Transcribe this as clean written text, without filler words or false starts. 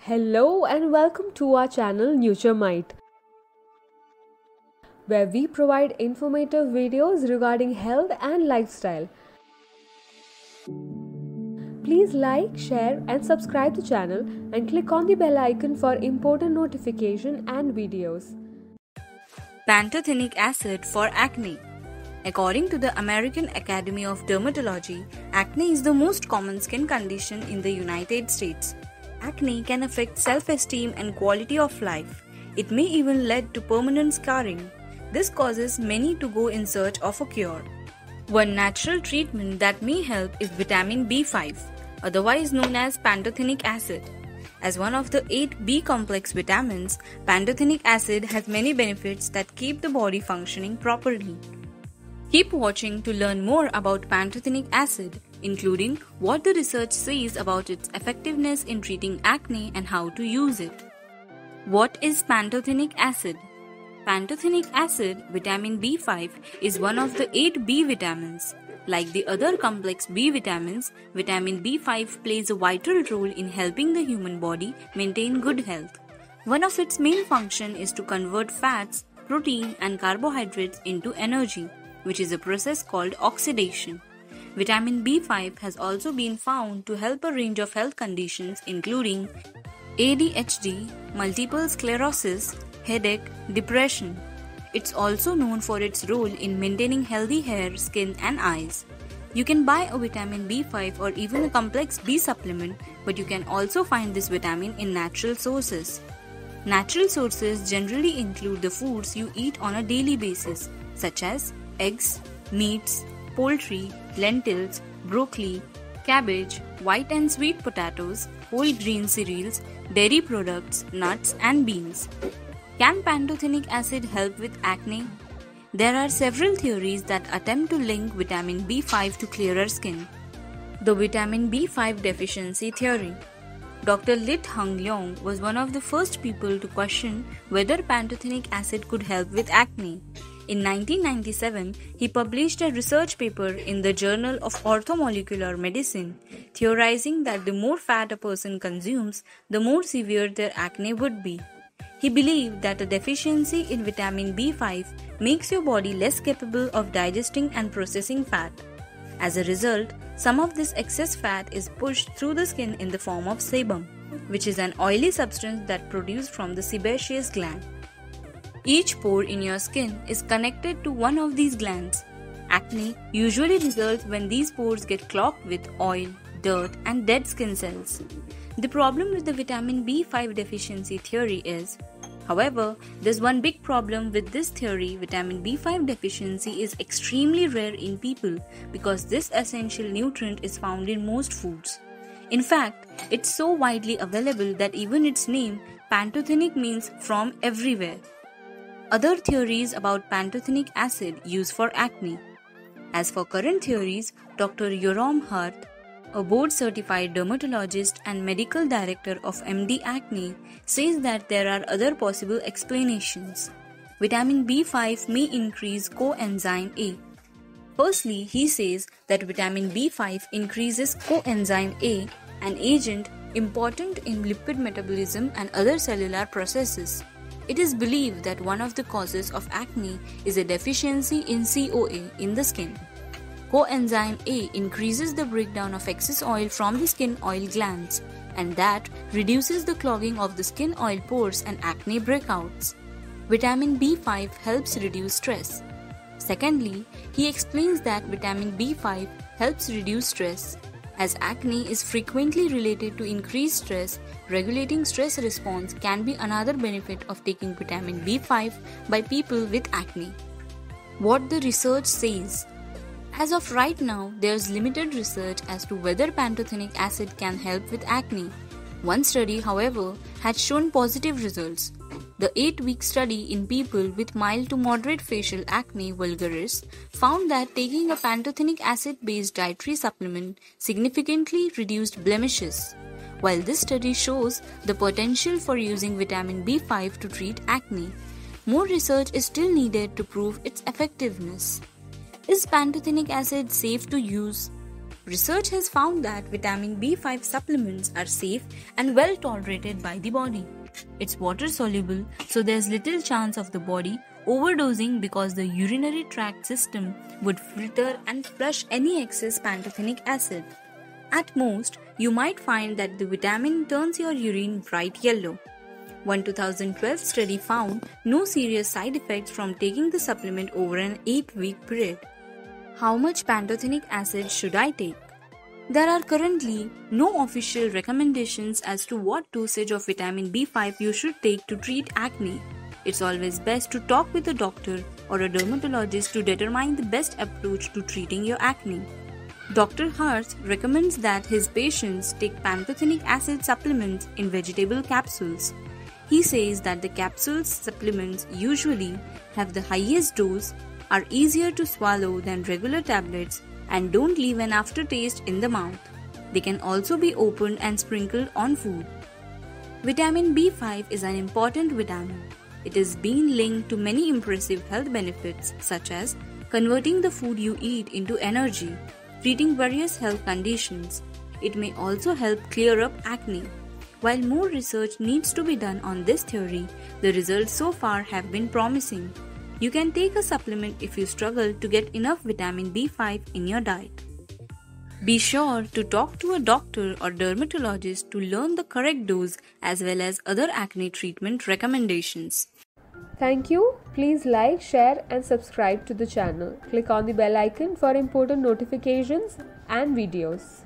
Hello and welcome to our channel NutureMite, where we provide informative videos regarding health and lifestyle. Please like, share and subscribe the channel and click on the bell icon for important notification and videos. Pantothenic acid for acne. According to the American Academy of Dermatology, acne is the most common skin condition in the United States. Acne can affect self-esteem and quality of life. It may even lead to permanent scarring. This causes many to go in search of a cure. One natural treatment that may help is vitamin B5, otherwise known as pantothenic acid. As one of the 8 B complex vitamins, pantothenic acid has many benefits that keep the body functioning properly. Keep watching to learn more about pantothenic acid, including what the research says about its effectiveness in treating acne and how to use it. What is pantothenic acid? Pantothenic acid, vitamin B5, is one of the 8 B vitamins. Like the other complex B vitamins, vitamin B5 plays a vital role in helping the human body maintain good health. One of its main functions is to convert fats, protein, and carbohydrates into energy, which is a process called oxidation. Vitamin B5 has also been found to help a range of health conditions including ADHD, multiple sclerosis, headache, depression. It's also known for its role in maintaining healthy hair, skin, and eyes. You can buy a vitamin B5 or even a complex B supplement, but you can also find this vitamin in natural sources. Natural sources generally include the foods you eat on a daily basis, such as eggs, meats, poultry, lentils, broccoli, cabbage, white and sweet potatoes, whole grain cereals, dairy products, nuts, and beans. Can pantothenic acid help with acne? There are several theories that attempt to link vitamin B5 to clearer skin. The vitamin B5 deficiency theory. Dr. Lit Hung Leong was one of the first people to question whether pantothenic acid could help with acne. In 1997, he published a research paper in the Journal of Orthomolecular Medicine, theorizing that the more fat a person consumes, the more severe their acne would be. He believed that a deficiency in vitamin B5 makes your body less capable of digesting and processing fat. As a result, some of this excess fat is pushed through the skin in the form of sebum, which is an oily substance that produced from the sebaceous gland. Each pore in your skin is connected to one of these glands. Acne usually results when these pores get clogged with oil, dirt, and dead skin cells. The problem with the vitamin B5 deficiency theory is, however, there's one big problem with this theory. Vitamin B5 deficiency is extremely rare in people because this essential nutrient is found in most foods. In fact, it's so widely available that even its name, pantothenic, means from everywhere. Other theories about pantothenic acid used for acne. As for current theories, Dr. Yoram Hart, a board-certified dermatologist and medical director of MD Acne, says that there are other possible explanations. Vitamin B5 may increase coenzyme A. Firstly, he says that vitamin B5 increases coenzyme A, an agent important in lipid metabolism and other cellular processes. It is believed that one of the causes of acne is a deficiency in CoA in the skin. Coenzyme A increases the breakdown of excess oil from the skin oil glands, and that reduces the clogging of the skin oil pores and acne breakouts. Vitamin B5 helps reduce stress. Secondly, he explains that vitamin B5 helps reduce stress. As acne is frequently related to increased stress, regulating stress response can be another benefit of taking vitamin B5 by people with acne. What the research says. As of right now, there's limited research as to whether pantothenic acid can help with acne. One study, however, had shown positive results. The 8-week study in people with mild to moderate facial acne vulgaris found that taking a pantothenic acid-based dietary supplement significantly reduced blemishes. While this study shows the potential for using vitamin B5 to treat acne, more research is still needed to prove its effectiveness. Is pantothenic acid safe to use? Research has found that vitamin B5 supplements are safe and well tolerated by the body. It's water soluble, so there's little chance of the body overdosing because the urinary tract system would filter and flush any excess pantothenic acid. At most, you might find that the vitamin turns your urine bright yellow. One 2012 study found no serious side effects from taking the supplement over an 8-week period. How much pantothenic acid should I take? There are currently no official recommendations as to what dosage of vitamin B5 you should take to treat acne. It's always best to talk with a doctor or a dermatologist to determine the best approach to treating your acne. Dr. Harth recommends that his patients take pantothenic acid supplements in vegetable capsules. He says that the capsules supplements usually have the highest dose, are easier to swallow than regular tablets, and don't leave an aftertaste in the mouth. They can also be opened and sprinkled on food. Vitamin B5 is an important vitamin. It is being linked to many impressive health benefits such as converting the food you eat into energy, treating various health conditions. It may also help clear up acne. While more research needs to be done on this theory, the results so far have been promising. You can take a supplement if you struggle to get enough vitamin B5 in your diet. Be sure to talk to a doctor or dermatologist to learn the correct dose as well as other acne treatment recommendations. Thank you. Please like, share and subscribe to the channel. Click on the bell icon for important notifications and videos.